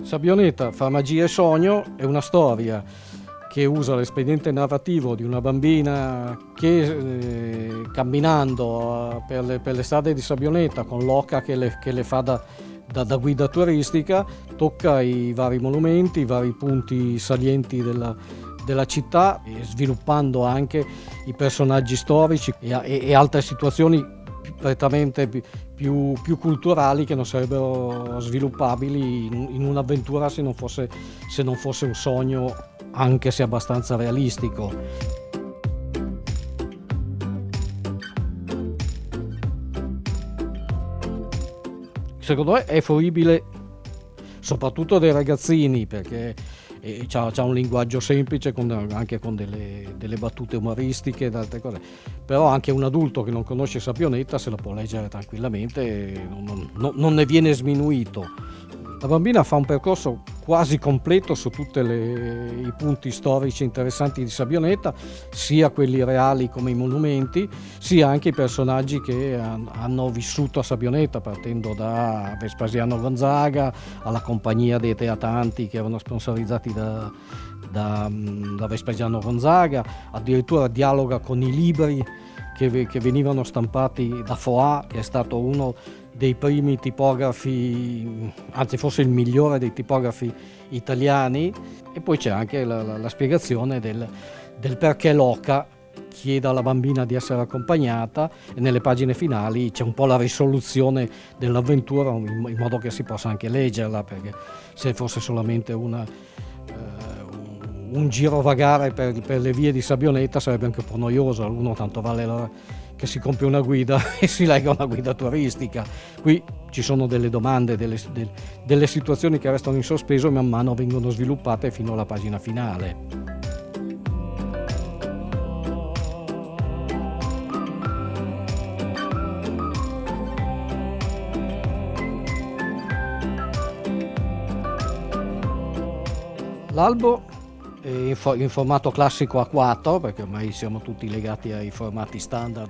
Sabioneta fra magia e sogno è una storia che usa l'espediente narrativo di una bambina che camminando per le strade di Sabioneta con l'oca che le fa da guida turistica tocca i vari monumenti, i vari punti salienti della città, e sviluppando anche i personaggi storici e altre situazioni prettamente più culturali che non sarebbero sviluppabili in un'avventura se non fosse un sogno, anche se abbastanza realistico. Secondo me è fruibile soprattutto dai ragazzini, perché c'ha un linguaggio semplice anche con delle battute umoristiche ed altre cose, però anche un adulto che non conosce Sabioneta se la può leggere tranquillamente, non ne viene sminuito. La bambina fa un percorso quasi completo su tutti i punti storici interessanti di Sabioneta, sia quelli reali come i monumenti, sia anche i personaggi che hanno vissuto a Sabioneta, partendo da Vespasiano Gonzaga alla compagnia dei teatanti che erano sponsorizzati da Vespasiano Gonzaga, addirittura dialoga con i libri che venivano stampati da Foà, che è stato uno dei primi tipografi, anzi forse il migliore dei tipografi italiani, e poi c'è anche la spiegazione del perché l'oca chieda alla bambina di essere accompagnata, e nelle pagine finali c'è un po' la risoluzione dell'avventura in modo che si possa anche leggerla, perché se fosse solamente un girovagare per le vie di Sabioneta sarebbe anche un po' noioso. Uno tanto vale che si compri una guida e si legga una guida turistica. Qui ci sono delle domande, delle situazioni che restano in sospeso e man mano vengono sviluppate fino alla pagina finale. L'albo è in formato classico A4, perché ormai siamo tutti legati ai formati standard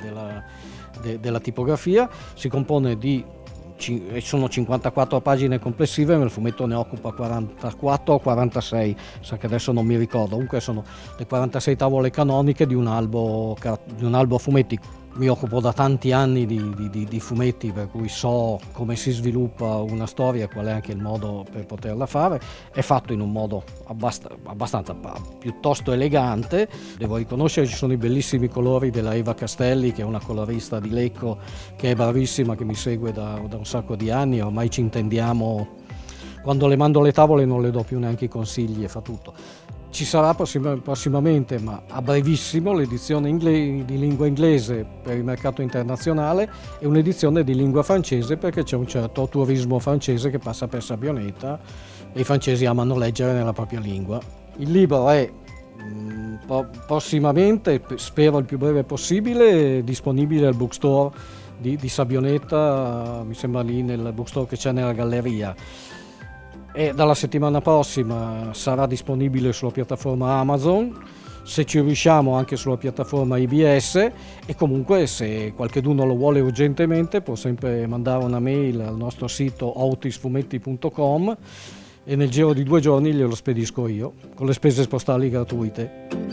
della tipografia. Si compone sono 54 pagine complessive, ma il fumetto ne occupa 44 o 46, sa che adesso non mi ricordo. Comunque sono le 46 tavole canoniche di un albo a fumetti. Mi occupo da tanti anni di fumetti, per cui so come si sviluppa una storia e qual è anche il modo per poterla fare. È fatto in un modo abbastanza piuttosto elegante. Devo riconoscere che ci sono i bellissimi colori della Eva Castelli, che è una colorista di Lecco, che è bravissima, che mi segue da un sacco di anni. Ormai ci intendiamo, quando le mando le tavole non le do più neanche i consigli e fa tutto. Ci sarà prossimamente, ma a brevissimo, l'edizione di lingua inglese per il mercato internazionale e un'edizione di lingua francese, perché c'è un certo turismo francese che passa per Sabioneta e i francesi amano leggere nella propria lingua. Il libro è prossimamente, spero il più breve possibile, disponibile al bookstore di Sabioneta, mi sembra lì nel bookstore che c'è nella galleria. E dalla settimana prossima sarà disponibile sulla piattaforma Amazon, se ci riusciamo anche sulla piattaforma IBS, e comunque se qualcheduno lo vuole urgentemente può sempre mandare una mail al nostro sito autisfumetti.com e nel giro di 2 giorni glielo spedisco io, con le spese postali gratuite.